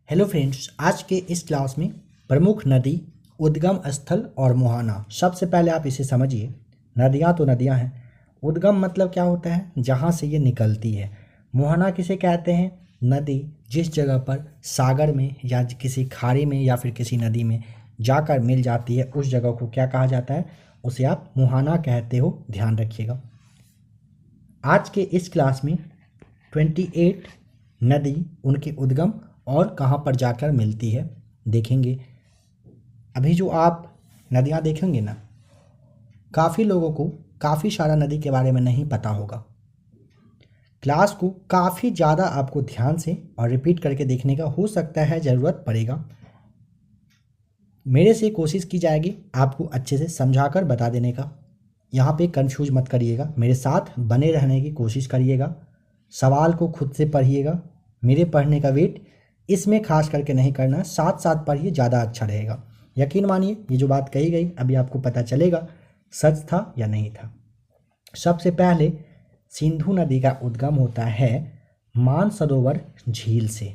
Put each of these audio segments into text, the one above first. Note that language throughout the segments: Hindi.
हेलो फ्रेंड्स, आज के इस क्लास में प्रमुख नदी, उद्गम स्थल और मुहाना। सबसे पहले आप इसे समझिए। नदियाँ तो नदियाँ हैं। उद्गम मतलब क्या होता है? जहाँ से ये निकलती है। मुहाना किसे कहते हैं? नदी जिस जगह पर सागर में या किसी खाड़ी में या फिर किसी नदी में जाकर मिल जाती है, उस जगह को क्या कहा जाता है? उसे आप मुहाना कहते हो। ध्यान रखिएगा। आज के इस क्लास में 28 नदी, उनके उद्गम और कहाँ पर जाकर मिलती है देखेंगे। अभी जो आप नदियाँ देखेंगे ना, काफ़ी लोगों को काफ़ी सारा नदी के बारे में नहीं पता होगा। क्लास को काफ़ी ज़्यादा आपको ध्यान से और रिपीट करके देखने का हो सकता है ज़रूरत पड़ेगा। मेरे से कोशिश की जाएगी आपको अच्छे से समझाकर बता देने का। यहाँ पे कंफ्यूज मत करिएगा, मेरे साथ बने रहने की कोशिश करिएगा। सवाल को खुद से पढ़िएगा। मेरे पढ़ने का वेट इसमें खास करके नहीं करना, साथ साथ पढ़िए, ज़्यादा अच्छा रहेगा। यकीन मानिए, ये जो बात कही गई अभी आपको पता चलेगा सच था या नहीं था। सबसे पहले सिंधु नदी का उद्गम होता है मानसरोवर झील से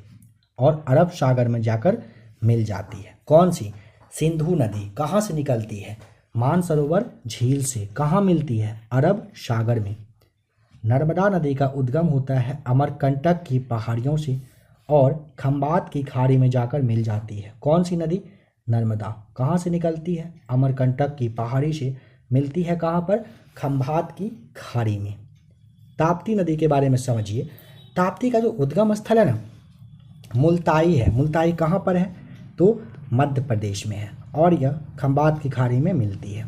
और अरब सागर में जाकर मिल जाती है। कौन सी? सिंधु नदी। कहाँ से निकलती है? मानसरोवर झील से। कहाँ मिलती है? अरब सागर में। नर्मदा नदी का उद्गम होता है अमरकंटक की पहाड़ियों से और खंबात की खाड़ी में जाकर मिल जाती है। कौन सी नदी? नर्मदा। कहाँ से निकलती है? अमरकंटक की पहाड़ी से मिलती है। कहाँ पर? खंबात की खाड़ी में। ताप्ती नदी के बारे में समझिए। ताप्ती का जो उद्गम स्थल है ना, मुल्ताई है। मुल्ताई कहाँ पर है? तो मध्य प्रदेश में है और यह खंबात की खाड़ी में मिलती है।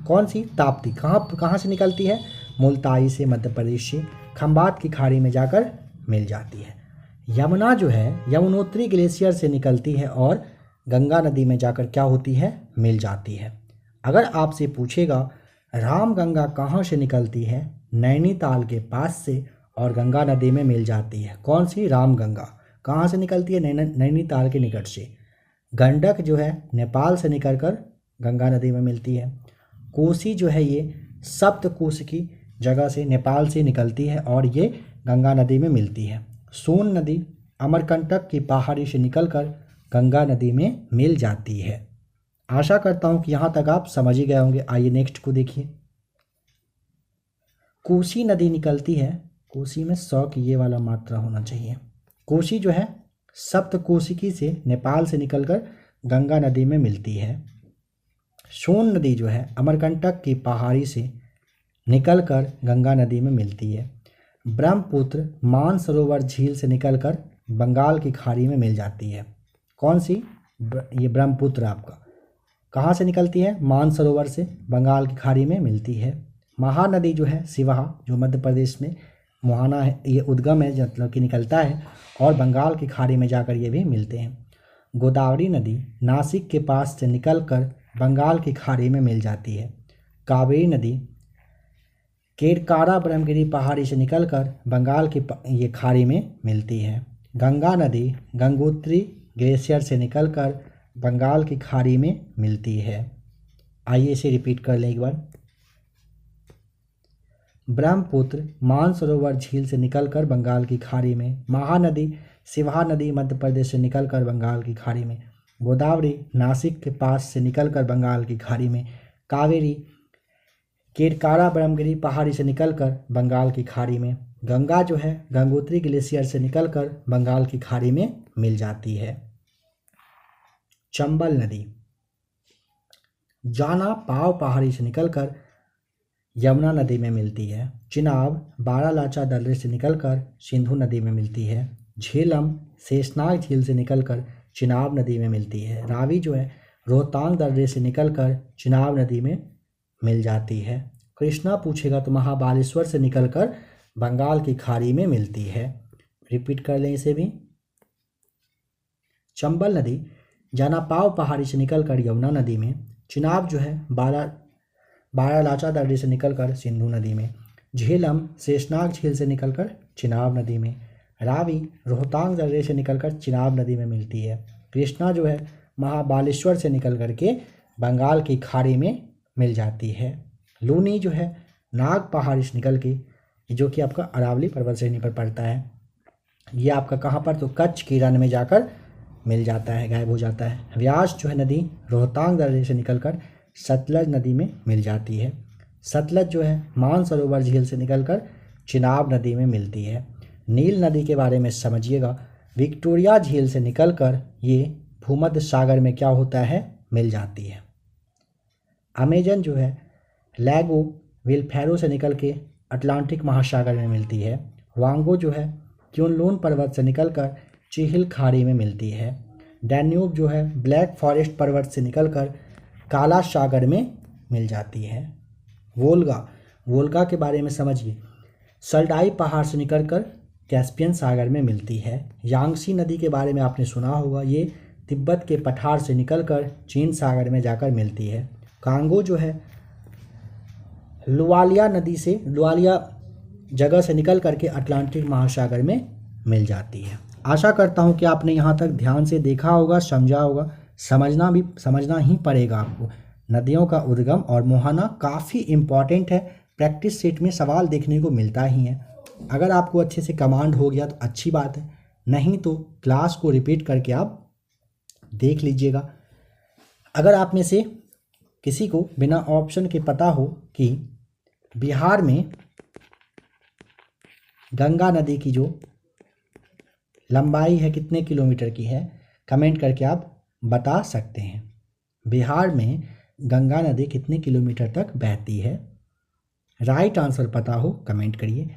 कौन सी? ताप्ती। कहाँ से निकलती है? मुल्ताई से, मध्य प्रदेश से खंबात की खाड़ी में जाकर मिल जाती है। यमुना जो है, यमुनोत्री ग्लेशियर से निकलती है और गंगा नदी में जाकर क्या होती है? मिल जाती है। अगर आपसे पूछेगा रामगंगा कहाँ से निकलती है? नैनीताल के पास से और गंगा नदी में मिल जाती है। कौन सी? रामगंगा। कहाँ से निकलती है? नैनीताल के निकट से। गंडक जो है नेपाल से निकलकर गंगा नदी में मिलती है। कोसी जो है ये सप्तकोश की जगह से, नेपाल से निकलती है और ये गंगा नदी में मिलती है। सोन नदी अमरकंटक की पहाड़ी से निकलकर गंगा नदी में मिल जाती है। आशा करता हूँ कि यहाँ तक आप समझ ही गए होंगे। आइए नेक्स्ट को देखिए। कोसी नदी निकलती है। कोसी में 100 की ये वाला मात्रा होना चाहिए। कोसी जो है सप्तकोशिकी से, नेपाल से निकलकर गंगा नदी में मिलती है। सोन नदी जो है अमरकंटक की पहाड़ी से निकलकर गंगा नदी में मिलती है। ब्रह्मपुत्र मानसरोवर झील से निकलकर बंगाल की खाड़ी में मिल जाती है। कौन सी? ये ब्रह्मपुत्र आपका कहाँ से निकलती है? मानसरोवर से बंगाल की खाड़ी में मिलती है। महानदी जो है सिवाहा, जो मध्य प्रदेश में मुहाना है, ये उद्गम है, मतलब कि निकलता है और बंगाल की खाड़ी में जाकर ये भी मिलते हैं। गोदावरी नदी नासिक के पास से निकलकर बंगाल की खाड़ी में मिल जाती है। कावेरी नदी केरकारा ब्रह्मगिरी पहाड़ी से निकलकर बंगाल की ये खाड़ी में मिलती है। गंगा नदी गंगोत्री ग्लेशियर से निकलकर बंगाल की खाड़ी में मिलती है। आइए इसे रिपीट कर लें एक बार। ब्रह्मपुत्र मानसरोवर झील से निकलकर बंगाल की खाड़ी में। महानदी सिवाहा नदी मध्य प्रदेश से निकलकर बंगाल की खाड़ी में। गोदावरी नासिक के पास से निकलकर बंगाल की खाड़ी में। कावेरी केरकारा ब्रह्मगिरी पहाड़ी से निकलकर बंगाल की खाड़ी में। गंगा जो है गंगोत्री ग्लेशियर से निकलकर बंगाल की खाड़ी में मिल जाती है। चंबल नदी जाना पाव पहाड़ी से निकलकर यमुना नदी में मिलती है। चिनाब बारालाचा दर्रे से निकलकर सिंधु नदी में मिलती है। झेलम शेषनाग झील से निकलकर चिनाब नदी में मिलती है। रावी जो है रोहतांग दर्रे से निकलकर चिनाब नदी में मिल जाती है। कृष्णा पूछेगा तो महाबालेश्वर से निकलकर बंगाल की खाड़ी में मिलती है। रिपीट कर लें इसे भी। चंबल नदी जानापाव पहाड़ी से निकलकर यमुना नदी में। चिनाब जो है बारालाचा दर्रे से निकलकर सिंधु नदी में। झेलम शेषनाग झील से निकलकर चिनाब नदी में। रावी रोहतांग दर्रे से निकलकर चिनाब नदी में मिलती है। कृष्णा जो है महाबालेश्वर से निकल करके बंगाल की खाड़ी में मिल जाती है। लूनी जो है नाग पहाड़ी से निकल के, जो कि आपका अरावली पर्वत श्रेणी पर पड़ता है, ये आपका कहाँ पर? तो कच्छ की रण में जाकर मिल जाता है, गायब हो जाता है। व्यास जो है नदी रोहतांग दर्रे से निकलकर सतलज नदी में मिल जाती है। सतलज जो है मानसरोवर झील से निकलकर चिनाब नदी में मिलती है। नील नदी के बारे में समझिएगा, विक्टोरिया झील से निकलकर ये भूमध्य सागर में क्या होता है, मिल जाती है। अमेजन जो है लैगो विलफेरो से निकल के अटलांटिक महासागर में मिलती है। वांगो जो है क्युनलुन पर्वत से निकलकर चिहिल खाड़ी में मिलती है। डैन्यूब जो है ब्लैक फॉरेस्ट पर्वत से निकलकर काला सागर में मिल जाती है। वोल्गा के बारे में समझिए, सल्डाई पहाड़ से निकलकर कैस्पियन सागर में मिलती है। यांगसी नदी के बारे में आपने सुना होगा, ये तिब्बत के पठार से निकलकर चीन सागर में जाकर मिलती है। कांगो जो है लुआलिया जगह से निकल करके अटलांटिक महासागर में मिल जाती है। आशा करता हूँ कि आपने यहाँ तक ध्यान से देखा होगा, समझा होगा। समझना ही पड़ेगा आपको। नदियों का उद्गम और मुहाना काफ़ी इम्पॉर्टेंट है, प्रैक्टिस सेट में सवाल देखने को मिलता ही है। अगर आपको अच्छे से कमांड हो गया तो अच्छी बात है, नहीं तो क्लास को रिपीट करके आप देख लीजिएगा। अगर आप में से किसी को बिना ऑप्शन के पता हो कि बिहार में गंगा नदी की जो लंबाई है कितने किलोमीटर की है, कमेंट करके आप बता सकते हैं। बिहार में गंगा नदी कितने किलोमीटर तक बहती है? राइट आंसर पता हो कमेंट करिए।